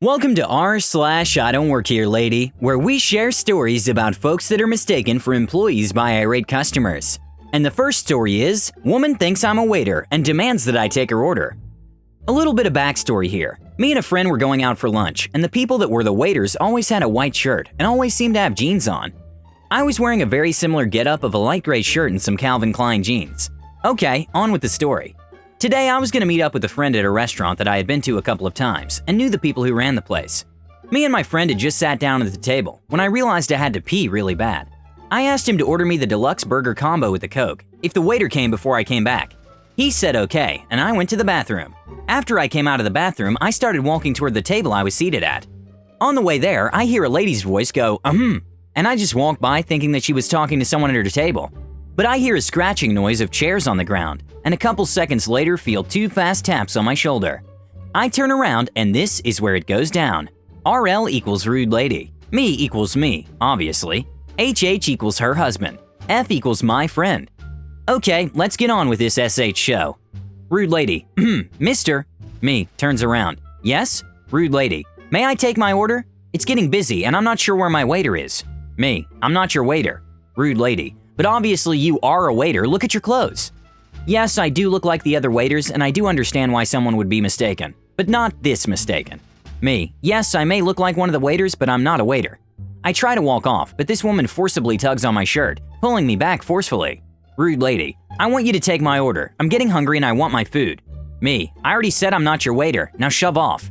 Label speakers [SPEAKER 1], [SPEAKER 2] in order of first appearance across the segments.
[SPEAKER 1] Welcome to r/IDontWorkHereLady, where we share stories about folks that are mistaken for employees by irate customers. And the first story is, woman thinks I'm a waiter and demands that I take her order. A little bit of backstory here. Me and a friend were going out for lunch, and the people that were the waiters always had a white shirt and always seemed to have jeans on. I was wearing a very similar getup of a light gray shirt and some Calvin Klein jeans. Okay, on with the story. Today, I was going to meet up with a friend at a restaurant that I had been to a couple of times and knew the people who ran the place. Me and my friend had just sat down at the table when I realized I had to pee really bad. I asked him to order me the deluxe burger combo with the Coke if the waiter came before I came back. He said okay, and I went to the bathroom. After I came out of the bathroom, I started walking toward the table I was seated at. On the way there, I hear a lady's voice go, and I just walked by thinking that she was talking to someone at her table. But I hear a scratching noise of chairs on the ground, and a couple seconds later feel two fast taps on my shoulder. I turn around, and this is where it goes down. RL equals rude lady. Me equals me, obviously. HH equals her husband. F equals my friend. Okay, let's get on with this SH show. Rude lady, mister. Me, turns around. Yes? Rude lady, may I take my order? It's getting busy, and I'm not sure where my waiter is. Me, I'm not your waiter. Rude lady, but obviously you are a waiter, look at your clothes. Yes, I do look like the other waiters, and I do understand why someone would be mistaken, but not this mistaken. Me, yes, I may look like one of the waiters, but I'm not a waiter. I try to walk off, but this woman forcibly tugs on my shirt, pulling me back forcefully. Rude lady, I want you to take my order. I'm getting hungry and I want my food. Me, I already said I'm not your waiter, now shove off.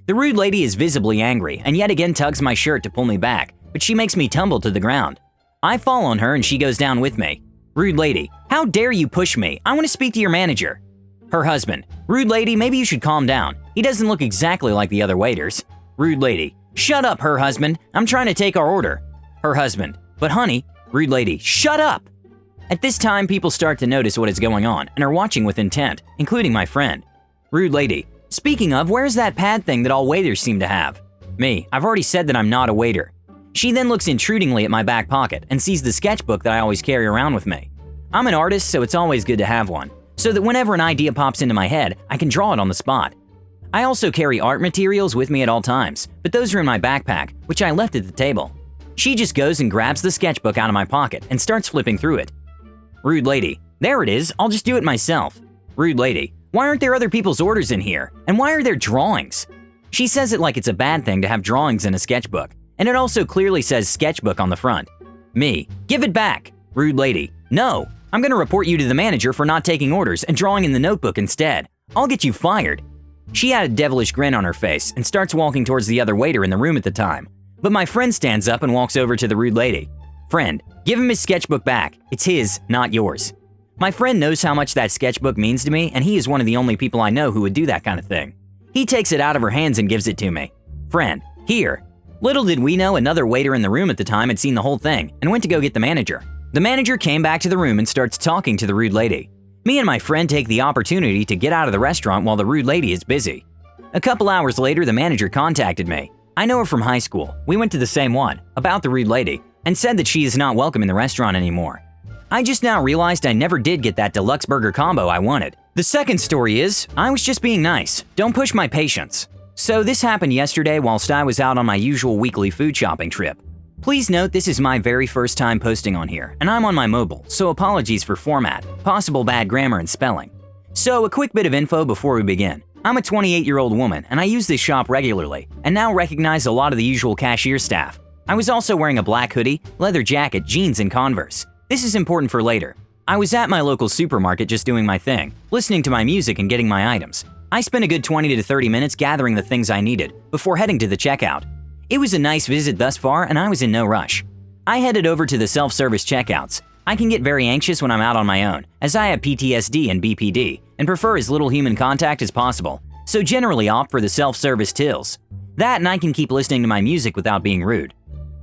[SPEAKER 1] The rude lady is visibly angry and yet again tugs my shirt to pull me back, but she makes me tumble to the ground. I fall on her and she goes down with me. Rude lady, how dare you push me? I want to speak to your manager. Her husband, rude lady, maybe you should calm down. He doesn't look exactly like the other waiters. Rude lady, shut up, her husband. I'm trying to take our order. Her husband, but honey. Rude lady, shut up. At this time, people start to notice what is going on and are watching with intent, including my friend. Rude lady, speaking of, where's that pad thing that all waiters seem to have? Me, I've already said that I'm not a waiter. She then looks intrudingly at my back pocket and sees the sketchbook that I always carry around with me. I'm an artist, so it's always good to have one, so that whenever an idea pops into my head, I can draw it on the spot. I also carry art materials with me at all times, but those are in my backpack, which I left at the table. She just goes and grabs the sketchbook out of my pocket and starts flipping through it. Rude lady, there it is, I'll just do it myself. Rude lady, why aren't there other people's orders in here? And why are there drawings? She says it like it's a bad thing to have drawings in a sketchbook. And it also clearly says sketchbook on the front. Me, give it back. Rude lady, no, I'm gonna report you to the manager for not taking orders and drawing in the notebook instead. I'll get you fired. She had a devilish grin on her face and starts walking towards the other waiter in the room at the time. But my friend stands up and walks over to the rude lady. Friend, give him his sketchbook back. It's his, not yours. My friend knows how much that sketchbook means to me, and he is one of the only people I know who would do that kind of thing. He takes it out of her hands and gives it to me. Friend, here. Little did we know another waiter in the room at the time had seen the whole thing and went to go get the manager. The manager came back to the room and starts talking to the rude lady. Me and my friend take the opportunity to get out of the restaurant while the rude lady is busy. A couple hours later, the manager contacted me. I know her from high school. We went to the same one, about the rude lady, and said that she is not welcome in the restaurant anymore. I just now realized I never did get that deluxe burger combo I wanted. The second story is, I was just being nice. Don't push my patience. So this happened yesterday whilst I was out on my usual weekly food shopping trip. Please note this is my very first time posting on here, and I'm on my mobile, so apologies for format, possible bad grammar and spelling. So a quick bit of info before we begin. I'm a 28-year-old woman, and I use this shop regularly, and now recognize a lot of the usual cashier staff. I was also wearing a black hoodie, leather jacket, jeans, and Converse. This is important for later. I was at my local supermarket just doing my thing, listening to my music and getting my items. I spent a good 20 to 30 minutes gathering the things I needed before heading to the checkout. It was a nice visit thus far, and I was in no rush. I headed over to the self-service checkouts. I can get very anxious when I'm out on my own, as I have PTSD and BPD, and prefer as little human contact as possible, so generally opt for the self-service tills. That and I can keep listening to my music without being rude.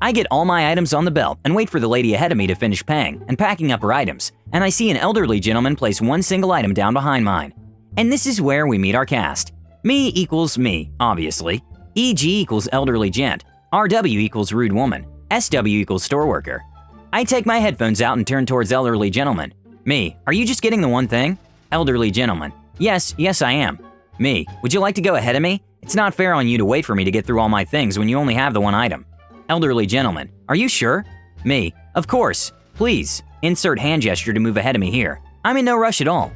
[SPEAKER 1] I get all my items on the belt and wait for the lady ahead of me to finish paying and packing up her items, and I see an elderly gentleman place one single item down behind mine. And this is where we meet our cast. Me equals me, obviously. EG equals elderly gent. RW equals rude woman. SW equals store worker. I take my headphones out and turn towards elderly gentleman. Me, are you just getting the one thing? Elderly gentleman. Yes, I am. Me, would you like to go ahead of me? It's not fair on you to wait for me to get through all my things when you only have the one item. Elderly gentleman, are you sure? Me, of course. Please, insert hand gesture to move ahead of me here. I'm in no rush at all.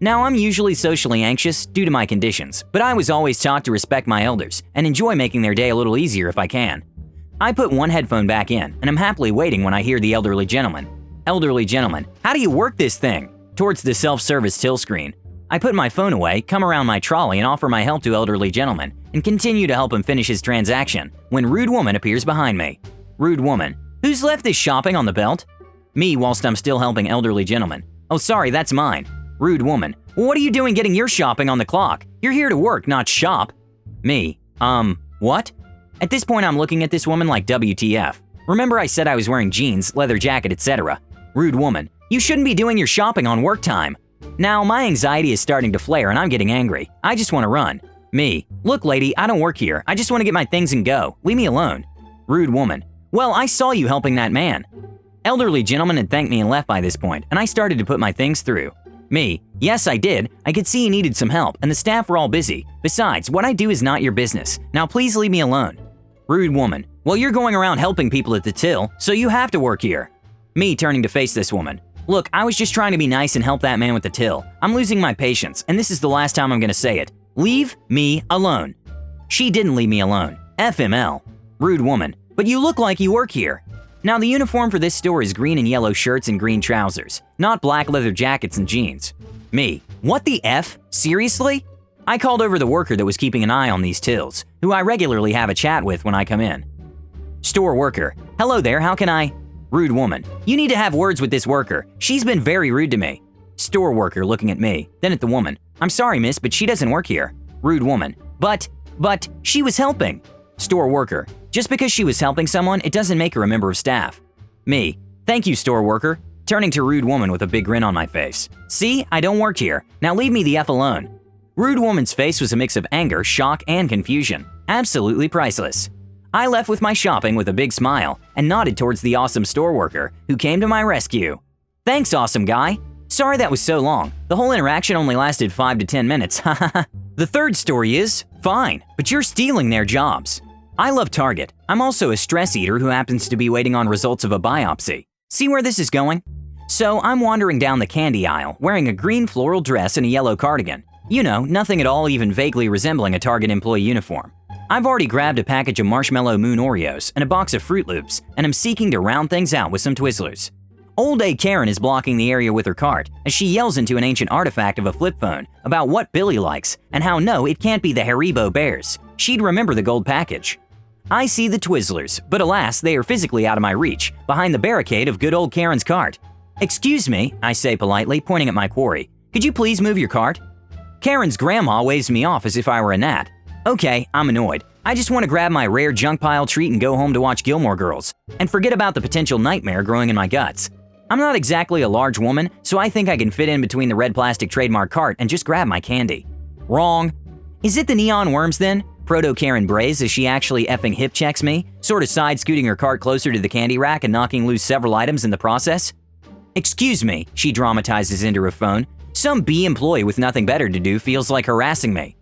[SPEAKER 1] Now, I'm usually socially anxious due to my conditions, but I was always taught to respect my elders and enjoy making their day a little easier if I can. I put one headphone back in, and I'm happily waiting when I hear the elderly gentleman. Elderly gentleman, how do you work this thing? Towards the self-service till screen. I put my phone away, come around my trolley, and offer my help to elderly gentleman, and continue to help him finish his transaction, when rude woman appears behind me. Rude woman, who's left this shopping on the belt? Me, whilst I'm still helping elderly gentleman. Oh, sorry, that's mine. Rude woman, well, what are you doing getting your shopping on the clock? You're here to work, not shop. Me, what? At this point, I'm looking at this woman like WTF. Remember I said I was wearing jeans, leather jacket, etc. Rude woman, you shouldn't be doing your shopping on work time. Now, my anxiety is starting to flare and I'm getting angry. I just want to run. Me, look lady, I don't work here. I just want to get my things and go. Leave me alone. Rude woman, well, I saw you helping that man. Elderly gentleman had thanked me and left by this point, and I started to put my things through. Me, yes I did. I could see he needed some help and the staff were all busy. Besides, what I do is not your business. Now please leave me alone. Rude woman, well you're going around helping people at the till, so you have to work here. Me turning to face this woman. Look, I was just trying to be nice and help that man with the till. I'm losing my patience, and this is the last time I'm gonna say it. Leave me alone. She didn't leave me alone. FML. Rude woman, but you look like you work here. Now the uniform for this store is green and yellow shirts and green trousers, not black leather jackets and jeans. Me, what the F? Seriously? I called over the worker that was keeping an eye on these tills, who I regularly have a chat with when I come in. Store worker, hello there, how can I? Rude woman, you need to have words with this worker. She's been very rude to me. Store worker looking at me, then at the woman. I'm sorry miss, but she doesn't work here. Rude woman, but she was helping. Store worker, just because she was helping someone, it doesn't make her a member of staff. Me, thank you store worker. Turning to rude woman with a big grin on my face. See, I don't work here. Now leave me the F alone. Rude woman's face was a mix of anger, shock, and confusion. Absolutely priceless. I left with my shopping with a big smile and nodded towards the awesome store worker who came to my rescue. Thanks, awesome guy. Sorry that was so long. The whole interaction only lasted 5 to 10 minutes. The third story is, fine, but you're stealing their jobs. I love Target. I'm also a stress eater who happens to be waiting on results of a biopsy. See where this is going? So I'm wandering down the candy aisle wearing a green floral dress and a yellow cardigan. You know, nothing at all even vaguely resembling a Target employee uniform. I've already grabbed a package of Marshmallow Moon Oreos and a box of Fruit Loops, and I'm seeking to round things out with some Twizzlers. Old Day Karen is blocking the area with her cart as she yells into an ancient artifact of a flip phone about what Billy likes and how no, it can't be the Haribo Bears. She'd remember the gold package. I see the Twizzlers, but alas, they are physically out of my reach, behind the barricade of good old Karen's cart. Excuse me, I say politely, pointing at my quarry. Could you please move your cart? Karen's grandma waves me off as if I were a gnat. Okay, I'm annoyed. I just want to grab my rare junk pile treat and go home to watch Gilmore Girls, and forget about the potential nightmare growing in my guts. I'm not exactly a large woman, so I think I can fit in between the red plastic trademark cart and just grab my candy. Wrong. Is it the neon worms then? Proto-Karen brays as she actually effing hip checks me, sort of side-scooting her cart closer to the candy rack and knocking loose several items in the process. Excuse me, she dramatizes into her phone. Some B employee with nothing better to do feels like harassing me.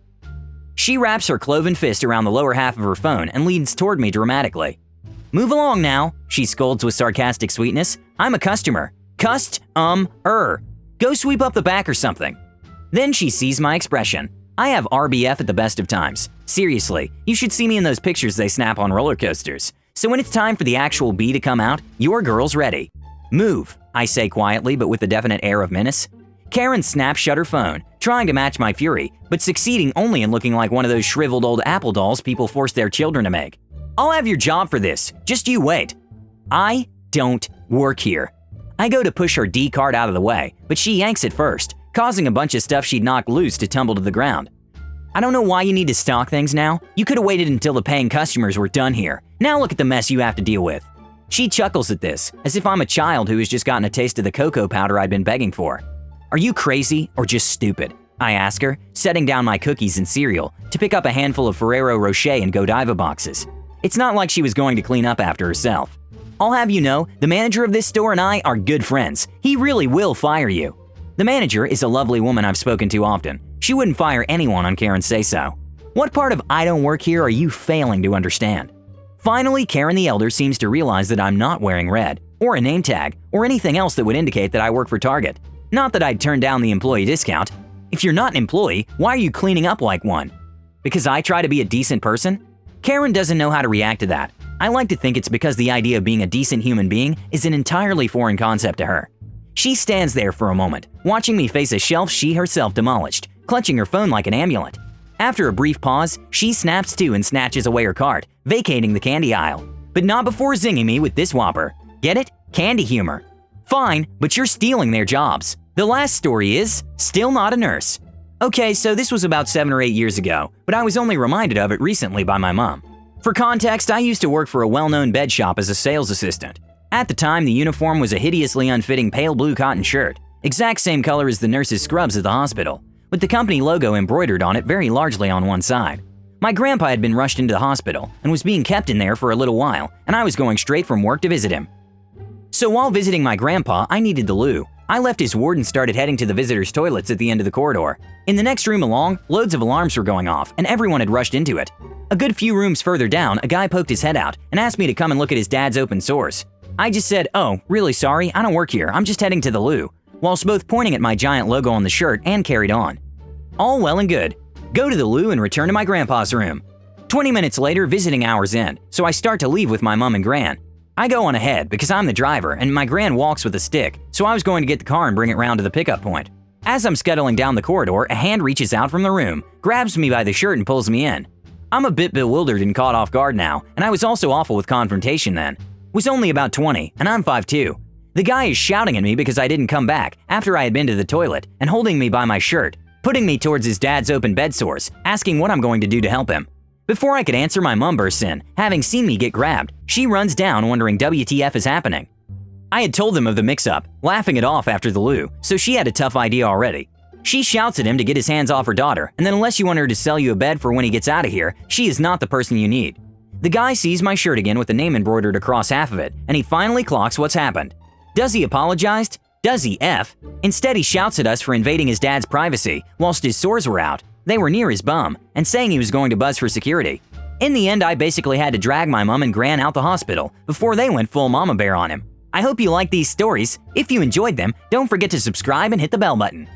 [SPEAKER 1] She wraps her cloven fist around the lower half of her phone and leans toward me dramatically. Move along now, she scolds with sarcastic sweetness. I'm a customer. Go sweep up the back or something. Then she sees my expression. I have RBF at the best of times. Seriously, you should see me in those pictures they snap on roller coasters. So when it's time for the actual B to come out, your girl's ready. Move, I say quietly but with a definite air of menace. Karen snaps shut her phone, trying to match my fury, but succeeding only in looking like one of those shriveled old Apple dolls people force their children to make. I'll have your job for this, just you wait. I don't work here. I go to push her D card out of the way, but she yanks it first, causing a bunch of stuff she'd knocked loose to tumble to the ground. I don't know why you need to stock things now. You could have waited until the paying customers were done here. Now look at the mess you have to deal with. She chuckles at this, as if I'm a child who has just gotten a taste of the cocoa powder I'd been begging for. Are you crazy or just stupid? I ask her, setting down my cookies and cereal to pick up a handful of Ferrero Rocher and Godiva boxes. It's not like she was going to clean up after herself. I'll have you know, the manager of this store and I are good friends. He really will fire you. The manager is a lovely woman I've spoken to often. She wouldn't fire anyone on Karen's say-so. What part of I don't work here are you failing to understand? Finally, Karen the Elder seems to realize that I'm not wearing red, or a name tag, or anything else that would indicate that I work for Target. Not that I'd turn down the employee discount. If you're not an employee, why are you cleaning up like one? Because I try to be a decent person? Karen doesn't know how to react to that. I like to think it's because the idea of being a decent human being is an entirely foreign concept to her. She stands there for a moment, watching me face a shelf she herself demolished, clutching her phone like an amulet. After a brief pause, she snaps to and snatches away her cart, vacating the candy aisle. But not before zinging me with this whopper. Get it? Candy humor. Fine, but you're stealing their jobs. The last story is, still not a nurse. Okay, so this was about 7 or 8 years ago, but I was only reminded of it recently by my mom. For context, I used to work for a well-known bed shop as a sales assistant. At the time, the uniform was a hideously unfitting pale blue cotton shirt, exact same color as the nurses' scrubs at the hospital, with the company logo embroidered on it very largely on one side. My grandpa had been rushed into the hospital and was being kept in there for a little while, and I was going straight from work to visit him. So while visiting my grandpa, I needed the loo. I left his ward and started heading to the visitors' toilets at the end of the corridor. In the next room along, loads of alarms were going off, and everyone had rushed into it. A good few rooms further down, a guy poked his head out and asked me to come and look at his dad's open sores. I just said, "Oh, really sorry, I don't work here, I'm just heading to the loo," whilst both pointing at my giant logo on the shirt and carried on. All well and good. Go to the loo and return to my grandpa's room. 20 minutes later, visiting hours end, so I start to leave with my mom and gran. I go on ahead because I'm the driver and my gran walks with a stick, so I was going to get the car and bring it round to the pickup point. As I'm scuttling down the corridor, a hand reaches out from the room, grabs me by the shirt and pulls me in. I'm a bit bewildered and caught off guard now, and I was also awful with confrontation then. Was only about 20, and I'm 5'2". The guy is shouting at me because I didn't come back after I had been to the toilet and holding me by my shirt, putting me towards his dad's open bed sores, asking what I'm going to do to help him. Before I could answer, my mom bursts in. Having seen me get grabbed, she runs down wondering WTF is happening. I had told them of the mix-up, laughing it off after the loo, so she had a tough idea already. She shouts at him to get his hands off her daughter, and then unless you want her to sell you a bed for when he gets out of here, she is not the person you need. The guy sees my shirt again with the name embroidered across half of it, and he finally clocks what's happened. Does he apologize? Does he F? Instead, he shouts at us for invading his dad's privacy whilst his sores were out. They were near his bum, and saying he was going to buzz for security. In the end, I basically had to drag my mom and gran out the hospital before they went full mama bear on him. I hope you like these stories. If you enjoyed them, don't forget to subscribe and hit the bell button.